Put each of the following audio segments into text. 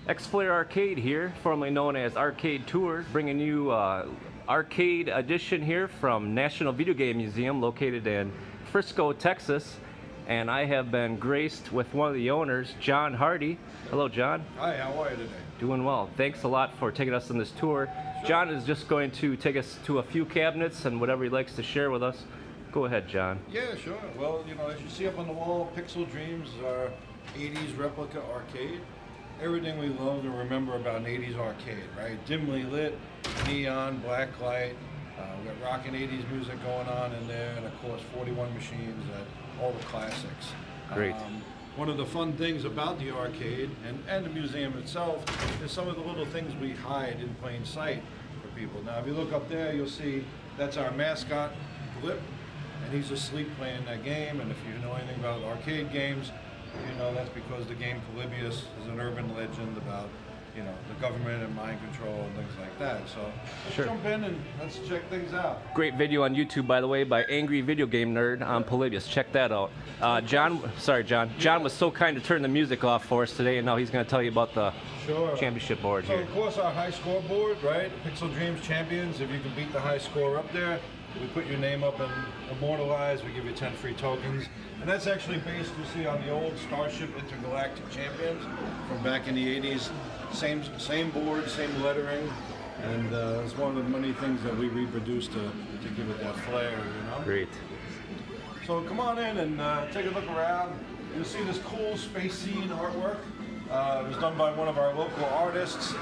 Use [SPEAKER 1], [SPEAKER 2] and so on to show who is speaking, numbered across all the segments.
[SPEAKER 1] X-Flare Arcade here, formerly known as Arcade Tour, bringing you arcade edition here from National Videogame Museum located in Frisco, Texas. And I have been graced with one of the owners, John Hardie. Hello, John.
[SPEAKER 2] Hi, how are you today?
[SPEAKER 1] Doing well. Thanks a lot for taking us on this tour.
[SPEAKER 2] Sure.
[SPEAKER 1] John is just going to take us to a few cabinets and whatever he likes to share with us. Go ahead, John.
[SPEAKER 2] Yeah, sure. Well, you know, as you see up on the wall, Pixel Dreams is our 80s replica arcade. Everything we love and remember about an 80s arcade, right? Dimly lit, neon, black light. We got rockin' 80s music going on in there, and of course 41 machines at all the classics.
[SPEAKER 1] Great.
[SPEAKER 2] One of the fun things about the arcade and the museum itself is some of the little things we hide in plain sight for people. Now, if you look up there, you'll see that's our mascot, Blip, and he's asleep playing that game. And if you know anything about arcade games, you know that's because the game Polybius is an urban legend about, you know, the government and mind control and things like that. So let's
[SPEAKER 1] Sure.
[SPEAKER 2] jump in and let's check things out.
[SPEAKER 1] Great video on YouTube, by the way, by Angry Video Game Nerd on Polybius. Check that out. John was so kind to turn the music off for us today, and now he's going to tell you about the
[SPEAKER 2] Sure.
[SPEAKER 1] championship board
[SPEAKER 2] So
[SPEAKER 1] here.
[SPEAKER 2] of course our high score board, right? Pixel Dreams champions. If you can beat the high score up there, we put your name up and immortalized. We give you 10 free tokens. And that's actually based, you see, on the old Starship Intergalactic champions from back in the 80s. Same board, same lettering. And it's one of the many things that we reproduced to give it that flair, you know?
[SPEAKER 1] Great.
[SPEAKER 2] So come on in and take a look around. You'll see this cool space scene artwork. It was done by one of our local artists.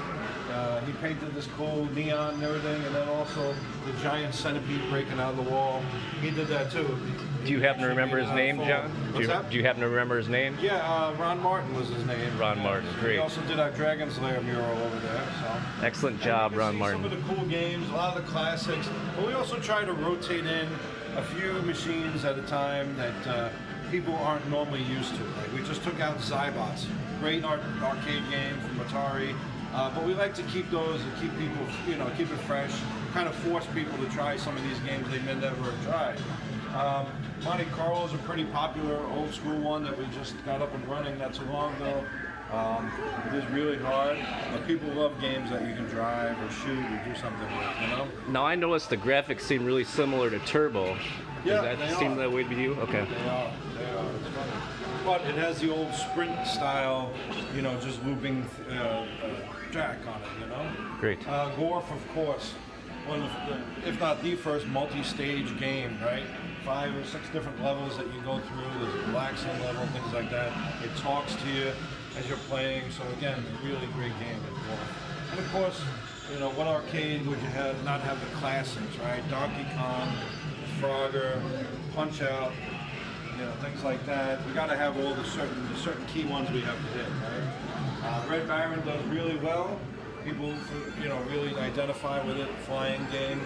[SPEAKER 2] He painted this cool neon and everything, and then also the giant centipede breaking out of the wall. He did that too.
[SPEAKER 1] Do you happen to remember his name, John?
[SPEAKER 2] What's that?
[SPEAKER 1] Do you happen to remember his name?
[SPEAKER 2] Yeah, Ron Martin was his name.
[SPEAKER 1] Ron Martin, great.
[SPEAKER 2] He also did our Dragon's Lair mural over there. So.
[SPEAKER 1] Excellent job,
[SPEAKER 2] And you can
[SPEAKER 1] Ron
[SPEAKER 2] see
[SPEAKER 1] Martin.
[SPEAKER 2] some of the cool games, a lot of the classics, but we also try to rotate in a few machines at a time that people aren't normally used to. Like we just took out Zybots, great arcade game from Atari, but we like to keep those and keep people, you know, keep it fresh, kind of force people to try some of these games they may never have tried. Monte Carlo is a pretty popular old school one that we just got up and running not too long ago. It is really hard, but people love games that you can drive or shoot or do something with, you know?
[SPEAKER 1] Now I noticed the graphics seem really similar to Turbo.
[SPEAKER 2] Yeah,
[SPEAKER 1] Does
[SPEAKER 2] they
[SPEAKER 1] that seem
[SPEAKER 2] are.
[SPEAKER 1] that way to you? Okay.
[SPEAKER 2] They are, it's funny. But it has the old sprint style, you know, just looping track on it, you know?
[SPEAKER 1] Great.
[SPEAKER 2] Gorf, of course, one of the, if not the first multi-stage game, right? 5 or 6 different levels that you go through. There's a relaxing level, things like that. It talks to you as you're playing. So again, a really great game at Gorf. And of course, you know, what arcade would you have not have the classics, right? Donkey Kong, Frogger, Punch Out, you know, things like that. We got to have all the certain key ones we have to hit, right? Red Baron does really well. People, you know, really identify with it. Flying game,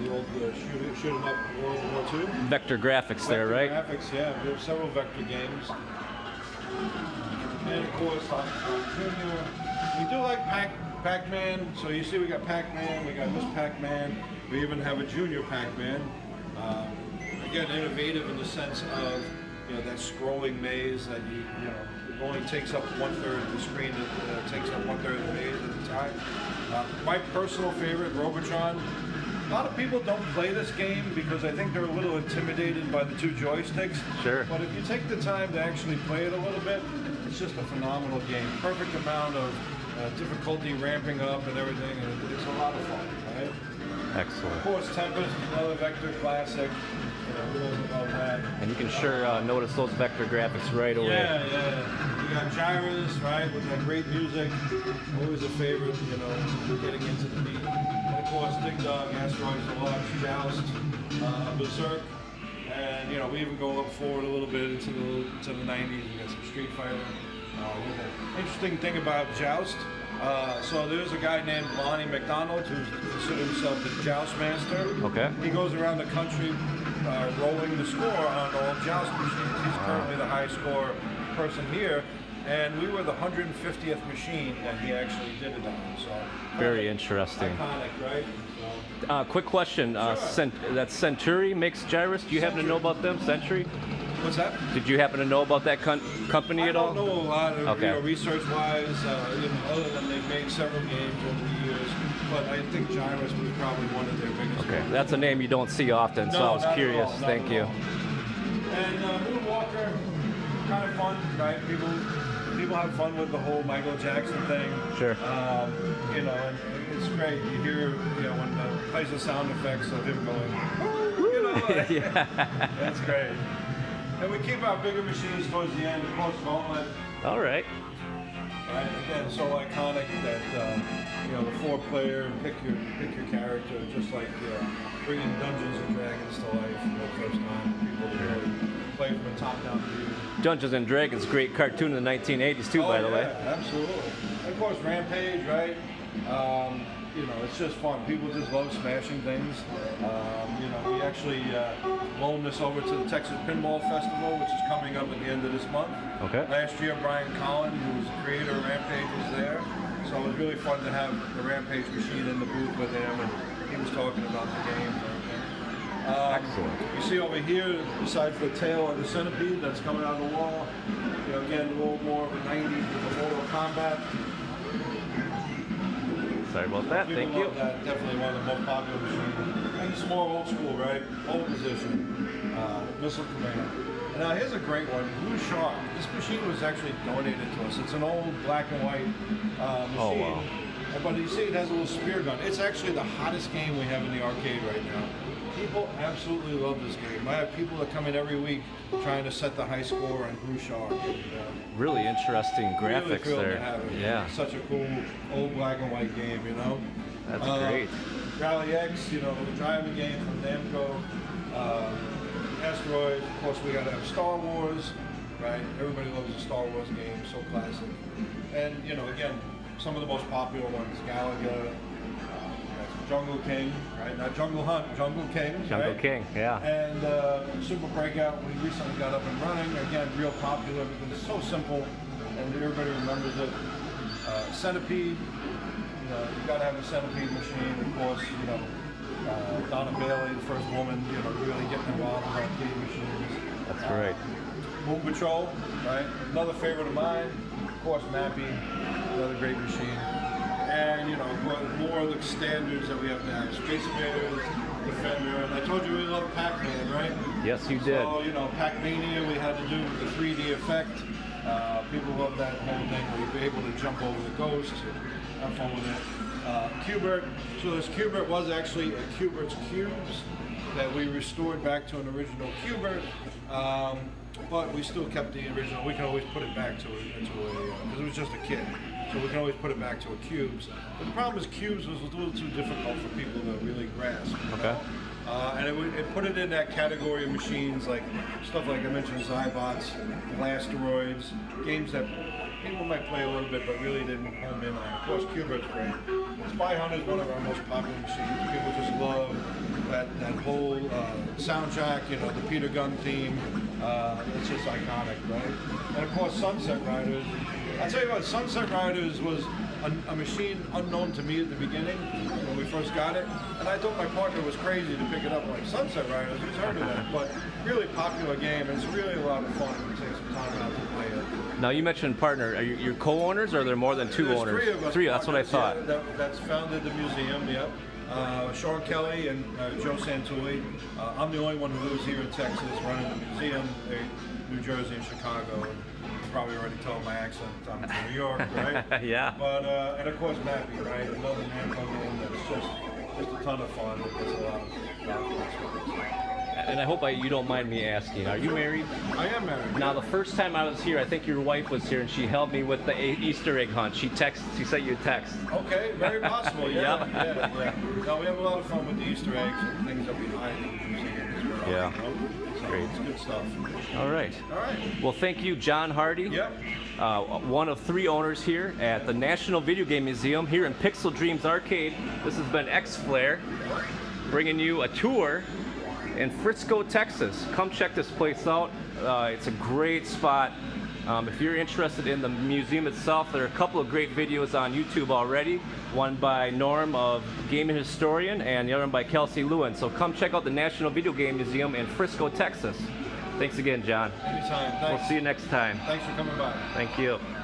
[SPEAKER 2] you know, the old shooting up World War II.
[SPEAKER 1] Vector graphics there, right?
[SPEAKER 2] Vector graphics, yeah. We have several vector games. And of course, Junior, we do like Pac-Man. So you see we got Pac-Man, we got Miss Pac-Man. We even have a Junior Pac-Man. Again, innovative in the sense of, you know, that scrolling maze that you know, it only takes up 1/3 of the screen. It takes up 1/3 of the maze at a time. My personal favorite, Robotron. A lot of people don't play this game because I think they're a little intimidated by the 2 joysticks.
[SPEAKER 1] Sure.
[SPEAKER 2] But if you take the time to actually play it a little bit, it's just a phenomenal game. Perfect amount of difficulty ramping up and everything, and it's a lot of fun, right?
[SPEAKER 1] Excellent.
[SPEAKER 2] Of course, Tempest, another vector classic. You know, who knows about that?
[SPEAKER 1] And you can sure notice those vector graphics right away.
[SPEAKER 2] Yeah, yeah. We got Gyrus, right, with that great music. Always a favorite, you know, getting into the beat. And of course, Dig Dug, Asteroids Deluxe, Joust, Berserk. And, you know, we even go up forward a little bit into the 90s. We got some Street Fighter. Interesting thing about Joust. So there's a guy named Lonnie McDonald who considers himself the Joust Master.
[SPEAKER 1] Okay.
[SPEAKER 2] He goes around the country rolling the score on all Joust machines. He's currently the high score person here. And we were the 150th machine that he actually did it on. So
[SPEAKER 1] Very interesting.
[SPEAKER 2] iconic, right? So,
[SPEAKER 1] Quick question.
[SPEAKER 2] Sure.
[SPEAKER 1] That Centuri makes Gyrus. Do you happen to know about them, Century?
[SPEAKER 2] What's that?
[SPEAKER 1] Did you happen to know about that company at all?
[SPEAKER 2] I don't know a lot of,
[SPEAKER 1] okay.
[SPEAKER 2] research-wise, other than they've made several games over the years. But I think Gyrus was probably one of their biggest.
[SPEAKER 1] Okay, that's a name you don't see often, so I was curious. Thank you.
[SPEAKER 2] And Moonwalker, kind of fun, right? People have fun with the whole Michael Jackson thing.
[SPEAKER 1] Sure.
[SPEAKER 2] And it's great. You hear, when the plays the sound effects of him going,
[SPEAKER 1] yeah.
[SPEAKER 2] That's great. And we keep our bigger machines towards the end, of course, Gauntlet.
[SPEAKER 1] All right.
[SPEAKER 2] Right, again, so iconic that the 4-player pick your character, just like bringing Dungeons and Dragons to life for the first time. People to really play from a top-down view.
[SPEAKER 1] Dungeons and Dragons, great cartoon in the 1980s too, by the way.
[SPEAKER 2] Absolutely. And of course, Rampage, right? It's just fun. People just love smashing things. We actually loaned this over to the Texas Pinball Festival, which is coming up at the end of this month.
[SPEAKER 1] Okay.
[SPEAKER 2] Last year, Brian Collin, who was the creator of Rampage, was there. So it was really fun to have the Rampage machine in the booth with him, and he was talking about the game and everything.
[SPEAKER 1] Excellent.
[SPEAKER 2] You see over here, besides the tail of the centipede that's coming out of the wall, again, a little more of a 90s with the Mortal Kombat.
[SPEAKER 1] Sorry about that. Thank you.
[SPEAKER 2] That. Definitely one of the most popular machines. And it's more old school, right? Old position. Missile command. And now here's a great one. Blue Shark. This machine was actually donated to us. It's an old black and white machine.
[SPEAKER 1] Oh, wow.
[SPEAKER 2] But you see it has a little spear gun. It's actually the hottest game we have in the arcade right now. People absolutely love this game. I have people that come in every week trying to set the high score on Blue Shark. And,
[SPEAKER 1] really interesting graphics
[SPEAKER 2] really
[SPEAKER 1] there.
[SPEAKER 2] To have it.
[SPEAKER 1] Yeah.
[SPEAKER 2] It's such a cool old black and white game,
[SPEAKER 1] That's great.
[SPEAKER 2] Rally X, the driving game from Namco. Asteroids, of course, we got to have Star Wars, right? Everybody loves the Star Wars game, so classic. And, again, some of the most popular ones, Galaga, Jungle King, right? Not Jungle Hunt, Jungle King.
[SPEAKER 1] Jungle King, yeah.
[SPEAKER 2] And Super Breakout, we recently got up and running. Again, real popular because it's so simple and everybody remembers it. Centipede, you got to have a centipede machine, of course, Donna Bailey, the first woman, really getting involved in arcade machines.
[SPEAKER 1] That's right.
[SPEAKER 2] Moon Patrol, right? Another favorite of mine. Of course, Mappy, another great machine. And, more of the standards that we have to have. Space Invaders, Defender, and I told you we love Pac-Man, right?
[SPEAKER 1] Yes, you did.
[SPEAKER 2] So, Pac-Mania we had to do with the 3D effect. People love that whole thing where you're able to jump over the ghost. Have fun with it. Qbert. So this Qbert was actually a Qbert's Cubes that we restored back to an original Qbert. But we still kept the original. We can always put it back to because it was just a kit. So we can always put it back to a Cubes. But the problem is Cubes was a little too difficult for people to really grasp.
[SPEAKER 1] Okay.
[SPEAKER 2] And it put it in that category of machines like stuff like I mentioned, Zybots, Blasteroids, games that people might play a little bit but really didn't home in on. Of course, Qbert's great. Spy Hunter is one of our most popular machines. People just love that whole soundtrack, the Peter Gunn theme. It's just iconic, right? And of course, Sunset Riders. I'll tell you what, Sunset Riders was a machine unknown to me at the beginning when we first got it, and I thought my partner was crazy to pick it up. Like, Sunset Riders, who's heard of that? But really popular game, and it's really a lot of fun if you take some time out to play it.
[SPEAKER 1] Now, you mentioned partner. Are you co-owners, or are there more than two owners?
[SPEAKER 2] Three of us.
[SPEAKER 1] Three, that's what I thought.
[SPEAKER 2] Yeah, that's founded the museum, yep. Sean Kelly and Joe Santulli. I'm the only one who lives here in Texas, running the museum. New Jersey and Chicago. You probably already told my accent. I'm from New York, right?
[SPEAKER 1] Yeah.
[SPEAKER 2] But and of course Mappy, right? Another Namco game that's just a ton of fun. It's a lot of fun.
[SPEAKER 1] And I hope you don't mind me asking, are you married?
[SPEAKER 2] I am married.
[SPEAKER 1] Now, the first time I was here, I think your wife was here, and she helped me with the Easter egg hunt. She sent you a text.
[SPEAKER 2] Okay, very possible. Yeah,
[SPEAKER 1] Yep.
[SPEAKER 2] yeah. No, we have a lot of fun with the Easter eggs and things that we hide in the museum as well.
[SPEAKER 1] Yeah.
[SPEAKER 2] So
[SPEAKER 1] Great.
[SPEAKER 2] It's good stuff.
[SPEAKER 1] All right. Well, thank you, John Hardie.
[SPEAKER 2] Yep.
[SPEAKER 1] One of three owners here at the National Videogame Museum here in Pixel Dreams Arcade. This has been X-Flare, bringing you a tour in Frisco, Texas. Come check this place out. It's a great spot. If you're interested in the museum itself, there are a couple of great videos on YouTube already. One by Norm of Gaming Historian and the other one by Kelsey Lewin. So come check out the National Video Game Museum in Frisco, Texas. Thanks again, John.
[SPEAKER 2] Anytime. Thanks.
[SPEAKER 1] We'll see you next time.
[SPEAKER 2] Thanks for coming by.
[SPEAKER 1] Thank you.